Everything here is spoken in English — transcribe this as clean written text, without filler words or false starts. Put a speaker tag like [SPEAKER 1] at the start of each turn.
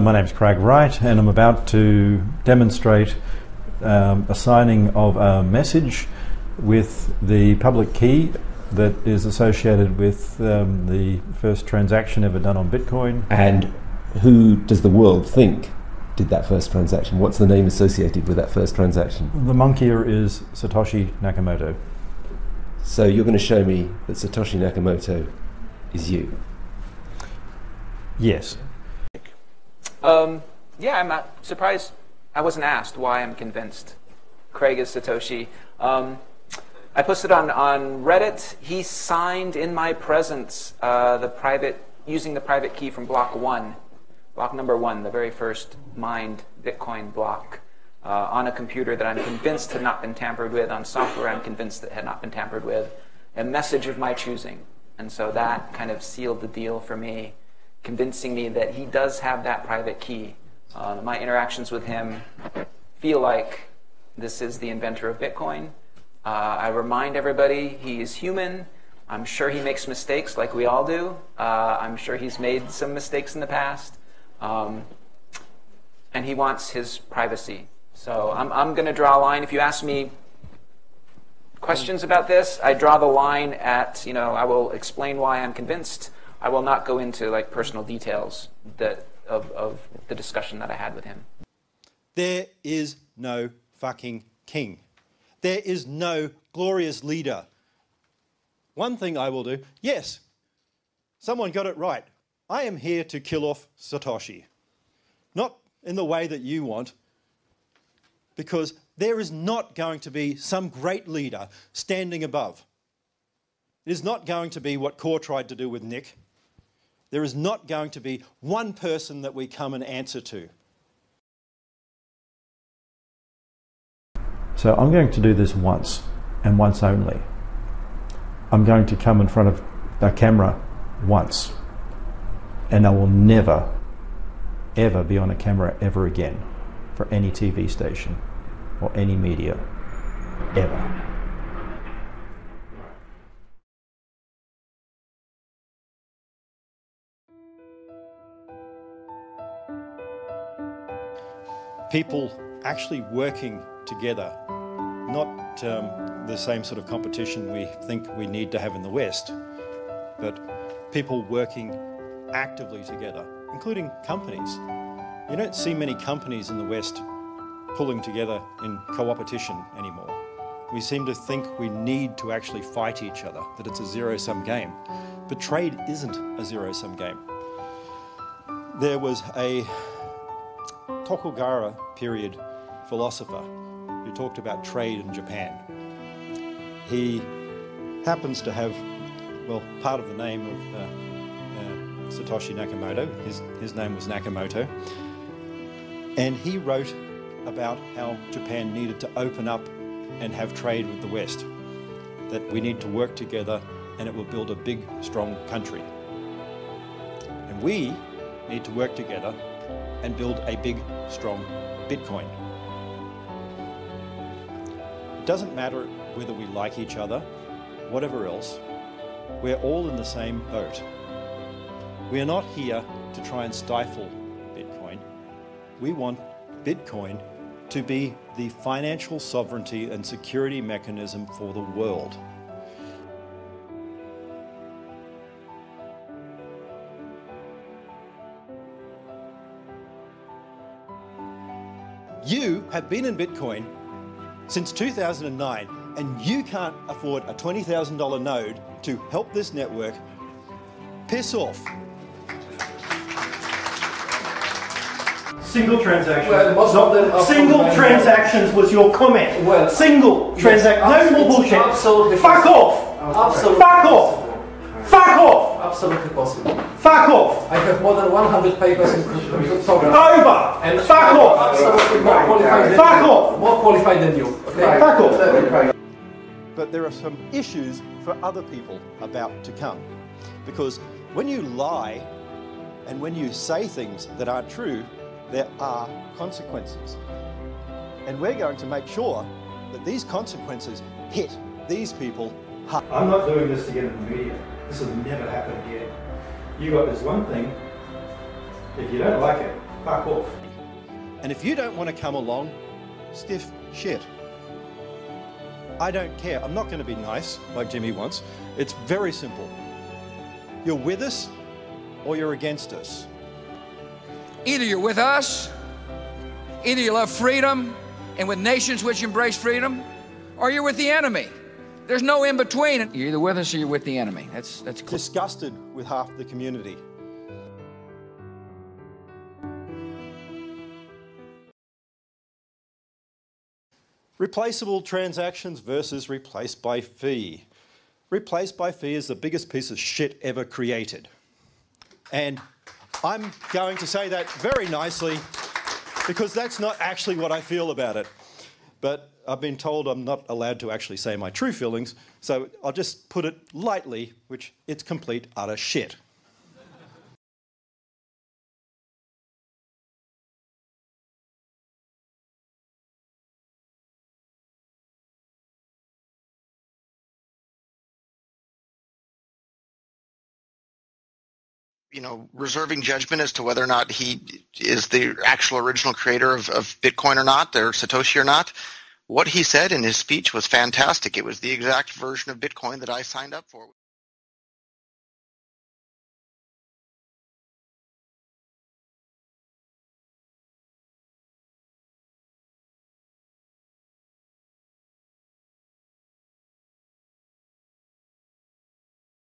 [SPEAKER 1] My name's Craig Wright, and I'm about to demonstrate a signing of a message with the public key that is associated with the first transaction ever done on Bitcoin.
[SPEAKER 2] And who does the world think did that first transaction? What's the name associated with that first transaction?
[SPEAKER 1] The monkeyer is Satoshi Nakamoto.
[SPEAKER 2] So you're going to show me that Satoshi Nakamoto is you?
[SPEAKER 1] Yes.
[SPEAKER 3] Yeah, I'm not surprised I wasn't asked why I'm convinced Craig is Satoshi. I posted on Reddit. He signed in my presence using the private key from block number 1, the very first mined Bitcoin block, on a computer that I'm convinced had not been tampered with, on software I'm convinced that had not been tampered with, a message of my choosing. And so that kind of sealed the deal for me, convincing me that he does have that private key. My interactions with him feel like this is the inventor of Bitcoin. I remind everybody he is human. I'm sure he makes mistakes like we all do. I'm sure he's made some mistakes in the past. And he wants his privacy. So I'm going to draw a line. If you ask me questions about this, I draw the line at, I will explain why I'm convinced. I will not go into like personal details of the discussion that I had with him.
[SPEAKER 4] There is no fucking king. There is no glorious leader. One thing I will do, yes, someone got it right. I am here to kill off Satoshi. Not in the way that you want, because there is not going to be some great leader standing above. It is not going to be what Core tried to do with Nick. There is not going to be one person that we come and answer to.
[SPEAKER 1] So I'm going to do this once, and once only. I'm going to come in front of a camera once, and I will never, ever be on a camera ever again for any TV station or any media, ever.
[SPEAKER 4] People actually working together, not the same sort of competition we think we need to have in the West, but people working actively together, including companies. You don't see many companies in the West pulling together in co-opetition anymore. We seem to think we need to actually fight each other, that it's a zero-sum game. But trade isn't a zero-sum game. There was a Tokugawa period philosopher who talked about trade in Japan. He happens to have, well, part of the name of Satoshi Nakamoto. His name was Nakamoto. And he wrote about how Japan needed to open up and have trade with the West, that we need to work together and it will build a big, strong country. And we need to work together and build a big, strong Bitcoin. It doesn't matter whether we like each other, whatever else, we're all in the same boat. We are not here to try and stifle Bitcoin. We want Bitcoin to be the financial sovereignty and security mechanism for the world. You have been in Bitcoin since 2009 and you can't afford a $20,000 node to help this network. Piss off.
[SPEAKER 5] Single transaction.
[SPEAKER 6] Well, most of them are
[SPEAKER 5] single transactions was your comment.
[SPEAKER 6] Well,
[SPEAKER 5] single transaction. No more bullshit.
[SPEAKER 6] Absolutely.
[SPEAKER 5] Fuck off.
[SPEAKER 6] Absolutely.
[SPEAKER 5] Fuck off. Fuck off.
[SPEAKER 6] Absolutely possible.
[SPEAKER 5] Fuck off.
[SPEAKER 6] I have more than 100 papers in cryptography.
[SPEAKER 5] Over.
[SPEAKER 6] And
[SPEAKER 5] fuck off.
[SPEAKER 6] Absolutely more qualified than
[SPEAKER 5] fuck
[SPEAKER 6] you.
[SPEAKER 5] off.
[SPEAKER 6] More qualified than you. Okay?
[SPEAKER 5] Fuck off.
[SPEAKER 4] But there are some issues for other people about to come. Because when you lie and when you say things that aren't true, there are consequences. And we're going to make sure that these consequences hit these people hard.
[SPEAKER 5] I'm not doing this to get in the media. This has never happened again. You got this one thing. If you don't like it, Fuck off.
[SPEAKER 4] And if you don't want to come along, stiff shit. I don't care. I'm not going to be nice like Jimmy wants. It's very simple. You're with us or you're against us.
[SPEAKER 7] Either you're with us, either you love freedom and with nations which embrace freedom, or you're with the enemy. There's no in between. You're either with us or you're with the enemy. That's clear.
[SPEAKER 4] Disgusted with half the community. Replaceable transactions versus replaced by fee. Replaced by fee is the biggest piece of shit ever created. And I'm going to say that very nicely because that's not actually what I feel about it. But I've been told I'm not allowed to actually say my true feelings, so I'll just put it lightly, which it's complete utter shit.
[SPEAKER 8] You know, reserving judgment as to whether or not he is the actual original creator of Bitcoin or not, or Satoshi or not. What he said in his speech was fantastic. It was the exact version of Bitcoin that I signed up for.